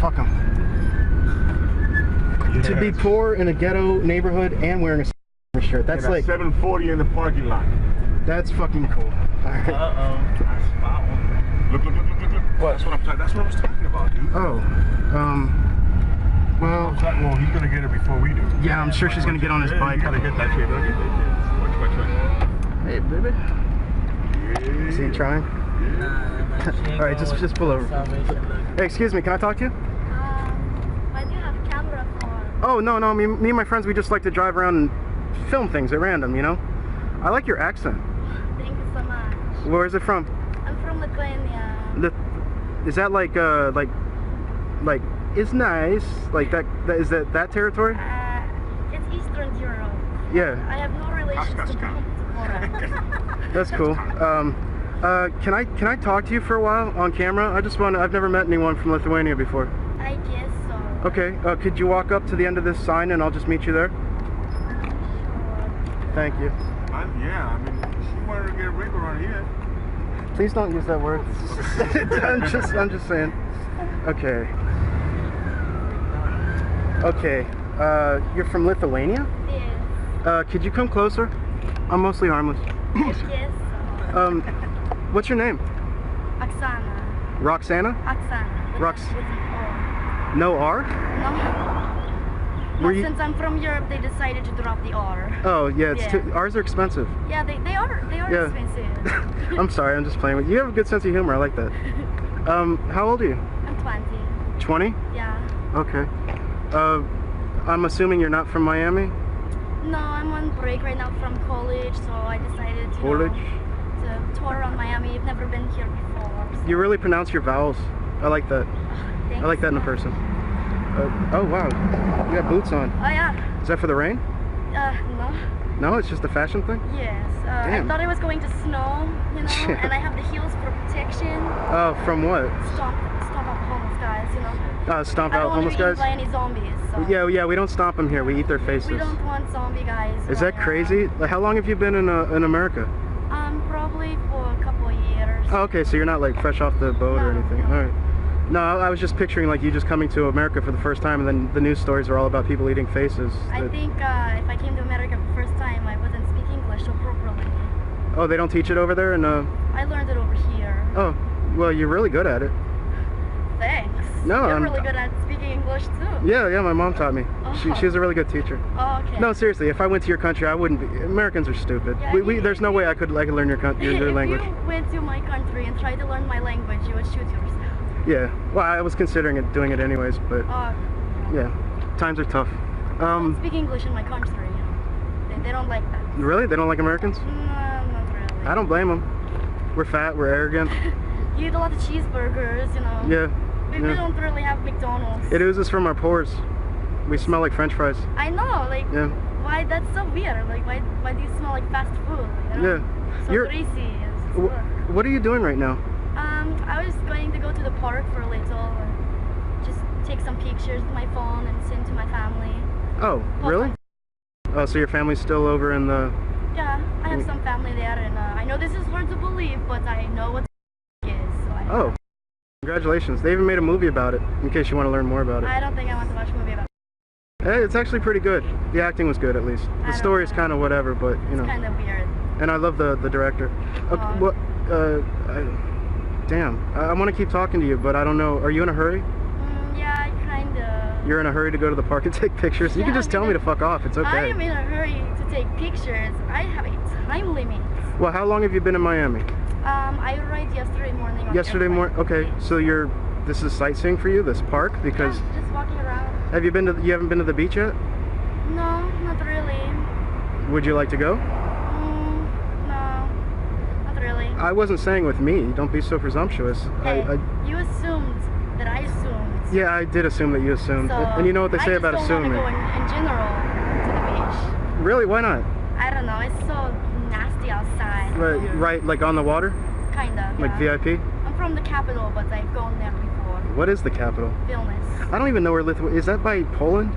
Fuck them. Yeah. To be poor in a ghetto neighborhood and wearing a shirt. That's like 740 in the parking lot. That's fucking cool. All right. I spot one. Look. What? That's what I was talking about, dude. Oh. Well, he's gonna get it before we do. Yeah, I'm sure she's gonna get on his bike. You gotta get that shit. Watch. Hey, baby. Yeah. Is he trying? Nah, all right, just pull over. Hey, excuse me, can I talk to you? Why do you have a camera for? Oh, no, me and my friends, we just like to drive around and film things at random, you know? I like your accent. Thank you so much. Where is it from? I'm from Lithuania. Is that like it's nice, like is that territory? It's Eastern Europe. Yeah. I have no relations to Poland. That's cool. Can I talk to you for a while on camera? I've never met anyone from Lithuania before. I guess so. Okay. Could you walk up to the end of this sign and I'll just meet you there? Sure. Thank you. Yeah, I mean, she wanted to get a ring around here. Please don't use that word. I'm just saying. Okay. Okay. You're from Lithuania? Yes. Could you come closer? I'm mostly harmless. I guess so. What's your name? Oksana. Roxana? Oksana. Rox. With an R. No R? No. Since I'm from Europe, they decided to drop the R. Oh yeah, R's are expensive. Yeah, they are expensive. I'm sorry, I'm just playing with you. You have a good sense of humor. I like that. How old are you? I'm 20. 20? Yeah. Okay. I'm assuming you're not from Miami? No, I'm on break right now from college, so I decided to to tour around Miami. I've never been here before. So. You really pronounce your vowels. I like that. Thanks. I like that in a person. Oh wow, you got boots on. Oh yeah. Is that for the rain? No. No, it's just a fashion thing? Yes. I thought it was going to snow, you know, and I have the heels for protection. Oh, from what? Stomp out homeless guys, you know. Stomp out homeless guys? I don't want to be eaten by any zombies. So. Yeah, we don't stomp them here. We eat their faces. We don't want zombie guys. Is that crazy? Like, how long have you been in America? Probably for a couple of years. Oh, okay, so you're not like fresh off the boat or anything. All right. No, I was just picturing like you just coming to America for the first time, and then the news stories are all about people eating faces. I think if I came to America for the first time, I wouldn't speak English so properly. Oh, they don't teach it over there? I learned it over here. Oh, well, you're really good at it. Thanks. No, I'm really good at speaking English too. Yeah, my mom taught me. Oh. She's a really good teacher. Oh, okay. No, seriously, if I went to your country, I wouldn't be. Americans are stupid. Yeah, there's no way I could learn your language. If you went to my country and tried to learn my language, you would shoot yourself. Yeah, well, I was considering doing it anyways, but yeah, times are tough. Speak English in my country. They don't like that. Really? They don't like Americans? No, not really. I don't blame them. We're fat, we're arrogant. You eat a lot of cheeseburgers, you know. Yeah. We don't really have McDonald's. It oozes from our pores. We smell like French fries. I know, like, why? That's so weird. Like, why do you smell like fast food? You know? Yeah. So greasy. What are you doing right now? I was going to go to the park for a little and just take some pictures with my phone and send to my family. Oh, really? Oh, so your family's still over in the... Yeah, I have some family there, and I know this is hard to believe, but I know what is. So Congratulations. They even made a movie about it, in case you want to learn more about it. I don't think I want to watch a movie about it. Hey, it's actually pretty good. The acting was good, at least. The story is kind of whatever, but, you know. It's kind of weird. And I love the director. Okay, damn. I want to keep talking to you, but I don't know. Are you in a hurry? Yeah, kind of. You're in a hurry to go to the park and take pictures? You can just tell me to fuck off. It's okay. I am in a hurry to take pictures. I have a time limit. Well, how long have you been in Miami? I arrived yesterday morning. Yesterday morning? Okay, so this is sightseeing for you, this park? Because yeah, just walking around. You haven't been to the beach yet? No, not really. Would you like to go? No, not really. I wasn't saying with me. Don't be so presumptuous. Hey, you assumed that I assumed. Yeah, I did assume that you assumed. So and you know what they say about assuming. I just don't want to go in general to the beach. Really? Why not? I don't know. It's so nasty outside. Right, like on the water? Kinda. Like VIP? I'm from the capital, but I've gone there before. What is the capital? Vilnius. I don't even know where Lithuania is. That by Poland?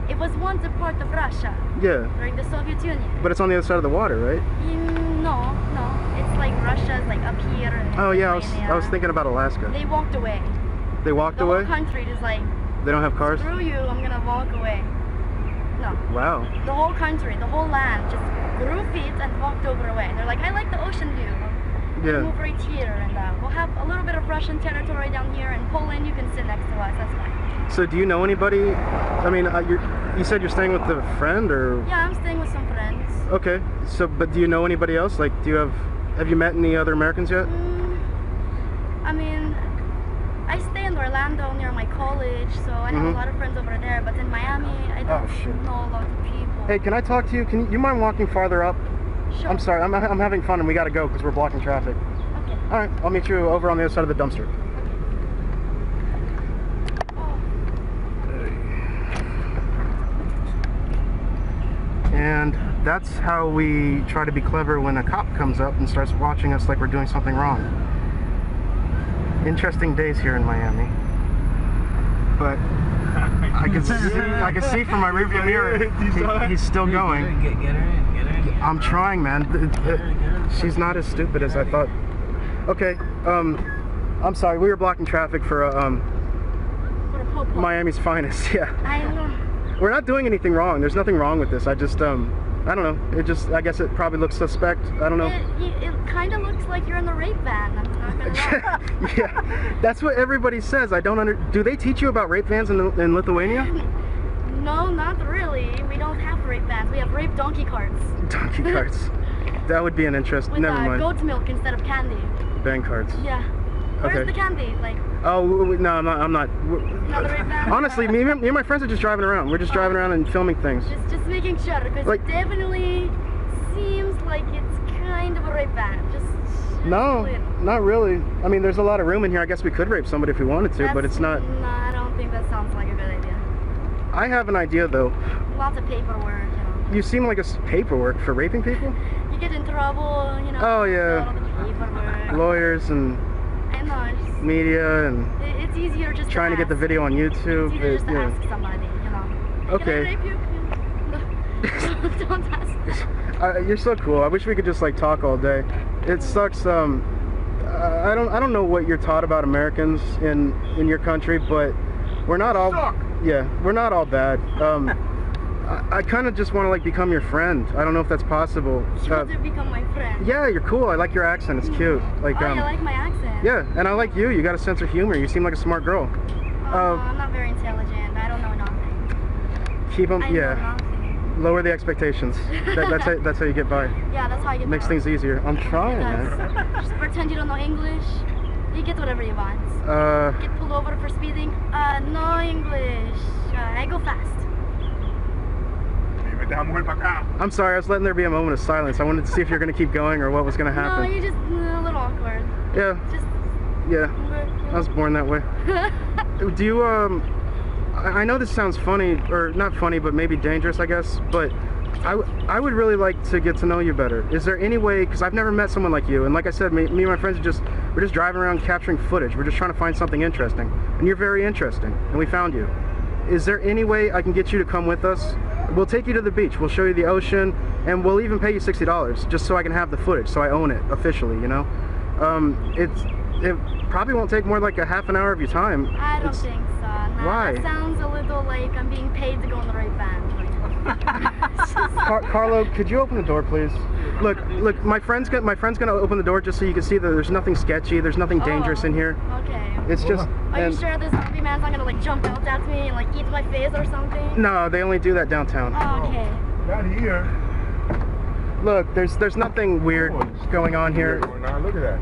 It was once a part of Russia. Yeah. During the Soviet Union. But it's on the other side of the water, right? No. It's like Russia's like up here. And oh yeah, I was thinking about Alaska. They walked away. They walked The away? whole country just like, They don't have cars? screw you, I'm gonna walk away. No. Wow. The whole country, the whole land just grew feet and walked over away. They're like, I like the ocean view. Yeah. Move right here, and we'll have a little bit of Russian territory down here, and Poland, you can sit next to us, that's fine. So do you know anybody? I mean, you said you're staying with a friend, or? Yeah, I'm staying with some friends. Okay. So, but do you know anybody else? Like, have you met any other Americans yet? I mean, I stay in Orlando near my college, so I have a lot of friends over there, but in Miami, I don't know a lot of people. Hey, can I talk to you? You mind walking farther up? Sure. I'm sorry, I'm having fun and we gotta go because we're blocking traffic. Okay. All right, I'll meet you over on the other side of the dumpster. And that's how we try to be clever when a cop comes up and starts watching us like we're doing something wrong. Interesting days here in Miami. But I can see from my rearview mirror, he's still going. Get her in. I'm trying, man. She's not as stupid as I thought. Okay, I'm sorry, we were blocking traffic for Miami's finest, yeah. I know. We're not doing anything wrong. There's nothing wrong with this. I just, I don't know. I guess it probably looks suspect. I don't know. It kind of looks like you're in the rape van. I'm not gonna lie. Yeah, that's what everybody says. I don't do they teach you about rape vans in Lithuania? No, not really. We don't have rape vans. We have rape donkey carts. Donkey carts. That would be an interest. With Never mind. goat's milk instead of candy. Bang carts. Yeah. Where's Okay. the candy? Like, Oh, no, I'm not. not the rape van? Honestly, me and my friends are just driving around. We're just driving around and filming things. Just making sure, because Like- it definitely seems like it's kind of a rape van. Just No, a little. not really. I mean, there's a lot of room in here. I guess we could rape somebody if we wanted to, but it's not. No, I don't think that sounds like a good idea. I have an idea, though. Lots of paperwork, you know. You seem like paperwork for raping people? You get in trouble, you know. Oh, yeah. All the paperwork. Lawyers and I know. It's, media and it's easier just trying to get the ask. video on YouTube. It's easier just to yeah. ask somebody, you know. Okay. Can I rape you? Don't ask. You're so cool. I wish we could just like talk all day. It sucks. I don't know what you're taught about Americans in your country, but we're not all. Yeah, we're not all bad. I kind of just want to like become your friend. I don't know if that's possible. You want to become my friend? Yeah, you're cool. I like your accent. It's cute. Like Oh, you like my accent? Yeah, and I like you. You got a sense of humor. You seem like a smart girl. I'm not very intelligent. I don't know nothing. Keep them. I Yeah. know nothing. Lower the expectations. That's how you get by. Yeah, that's how you get Makes by. things easier. I'm trying, man. Just pretend you don't know English. You get whatever you want. Get pulled over for speeding. No English. I go fast. I'm sorry, I was letting there be a moment of silence. I wanted to see if you're going to keep going or what was going to No, happen. you just a little awkward. Yeah, Just. yeah. I was born that way. Do you, I know this sounds funny, or not funny, but maybe dangerous, I guess, but I would really like to get to know you better. Is there any way, because I've never met someone like you, and like I said, me and my friends we're just driving around capturing footage. We're just trying to find something interesting, and you're very interesting, and we found you. Is there any way I can get you to come with us? We'll take you to the beach, we'll show you the ocean, and we'll even pay you $60 just so I can have the footage, so I own it officially, you know? It probably won't take more like a half an hour of your time. I don't think so. Nah, Why? That sounds a little like I'm being paid to go in the right van. Carlo, could you open the door, please? Look, my friend's gonna open the door just so you can see that there's nothing sketchy, there's nothing dangerous in here. Okay. It's just. Are you sure this zombie man's not gonna like jump out at me and like eat my face or something? No, they only do that downtown. Oh, okay. Not here. Look, there's nothing weird going on here. Now look at that.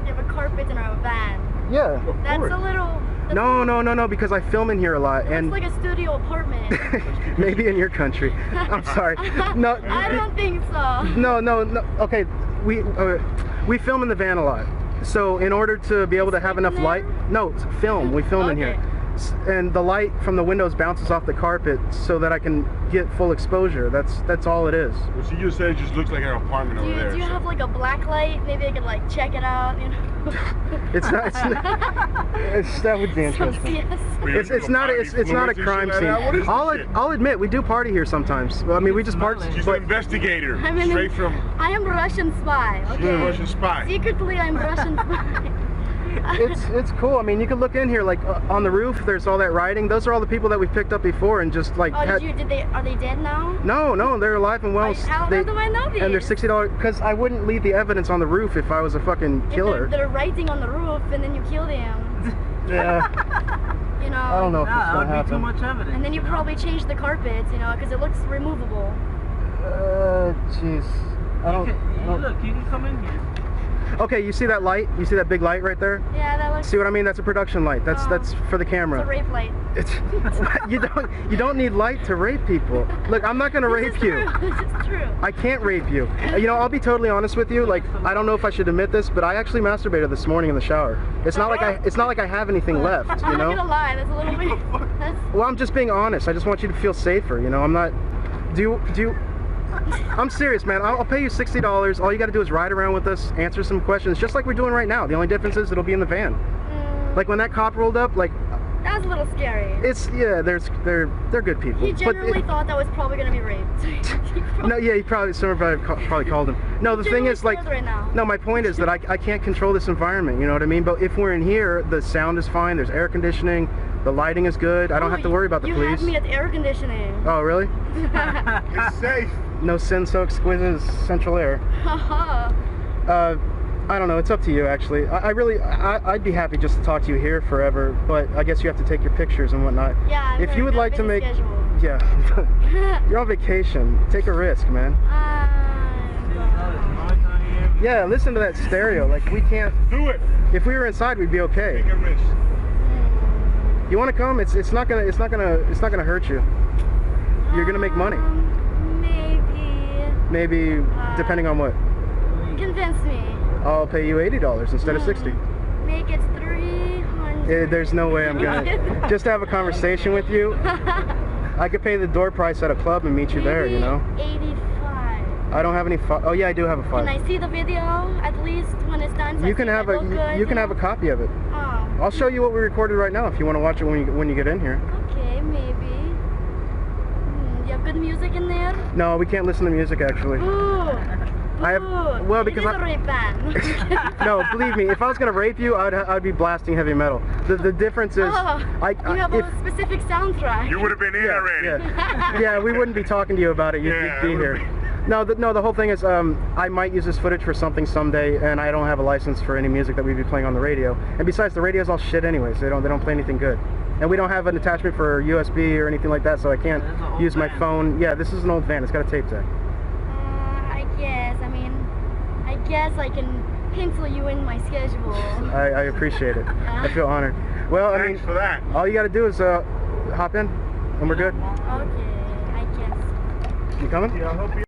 You have a carpet in our van. Yeah. That's a little. No, because I film in here a lot, and It's like a studio apartment. maybe in your country. I'm sorry. No. I don't think so. No. Okay, we film in the van a lot. So in order to be able to have enough light, no, it's film. We film in here, and the light from the windows bounces off the carpet so that I can get full exposure. That's all it is. Well, she just said it just looks like an apartment over there. Do you have like a black light? Maybe I could like check it out. You know. It's not. That would be interesting. Yes. It's not a crime scene. I'll admit we do party here sometimes. I mean, we just party. She's but an investigator. I mean, straight from. I am Russian spy. Okay. She's a Russian spy. Secretly, I'm Russian spy. It's cool. I mean, you can look in here, like on the roof. There's all that writing. Those are all the people that we picked up before, and just like. Oh, are they dead now? No, they're alive and well. How do I know this? And they're $60 because I wouldn't leave the evidence on the roof if I was a fucking killer. If they're writing on the roof, and then you kill them. Yeah. You know. I don't know if it's That gonna would be too happen. much evidence. And then you probably change the carpets, you know, because it looks removable. Jeez. I don't. Look, you can come in here. Okay, you see that light? You see that big light right there? Yeah, that looks. See what I mean? That's a production light. That's for the It's camera. a rape light. It's you don't need light to rape people. Look, I'm not gonna rape you. This is true. I can't rape you. You know, I'll be totally honest with you. Like, I don't know if I should admit this, but I actually masturbated this morning in the shower. It's not like I have anything left. You I'm not know? gonna lie, that's a little bit. That's. Well, I'm just being honest. I just want you to feel safer. You know, I'm not. Do you? I'm serious, man. I'll pay you $60. All you got to do is ride around with us, answer some questions, just like we're doing right now. The only difference is it'll be in the van. Like when that cop rolled up, like. That was a little scary. They're good people. He generally thought that was probably gonna be raped. No, yeah, someone probably called him. No, the thing is, like, right now. no, my point is that I can't control this environment. You know what I mean? But if we're in here, the sound is fine. There's air conditioning. The lighting is good. I don't have to worry about the police. You had me at air conditioning. Oh, really? It's safe. No sin so exquisite as central air. I don't know. It's up to you, actually. I'd be happy just to talk to you here forever, but I guess you have to take your pictures and whatnot. Yeah. If you would like to make, schedule. yeah, you're on vacation. Take a risk, man. Yeah, listen to that stereo. Like we can't. Do it. If we were inside, we'd be okay. Take a risk. You want to come? It's not gonna hurt you. You're gonna make money. Maybe depending on what. Convince me. I'll pay you $80 instead of 60. Make it 300. There's no way I'm gonna just to have a conversation with you. I could pay the door price at a club and meet you there. You know. 85. I don't have any. Oh yeah, I do have a Can 5. I see the video at least when it's done? So You can have a copy of it. Oh. I'll show you what we recorded right now if you want to watch it when you get in here. Okay, maybe. You have good music in there? No, we can't listen to music actually. Ooh. I have well because it is a rape band. No, believe me, if I was gonna rape you, I'd be blasting heavy metal. The difference is, you have a specific soundtrack. You would have been in already. Yeah, we wouldn't be talking to you about it. You'd be here. No, the whole thing is, I might use this footage for something someday, and I don't have a license for any music that we'd be playing on the radio. And besides, the radio's all shit anyways. They don't play anything good. And we don't have an attachment for USB or anything like that, so I can't use my phone. Yeah, this is an old van. It's got a tape deck. I guess I can pencil you in my schedule. I appreciate it. I feel honored. Well, Thanks for that. all you got to do is hop in, and we're good. Okay, I guess. You coming? Yeah, I hope you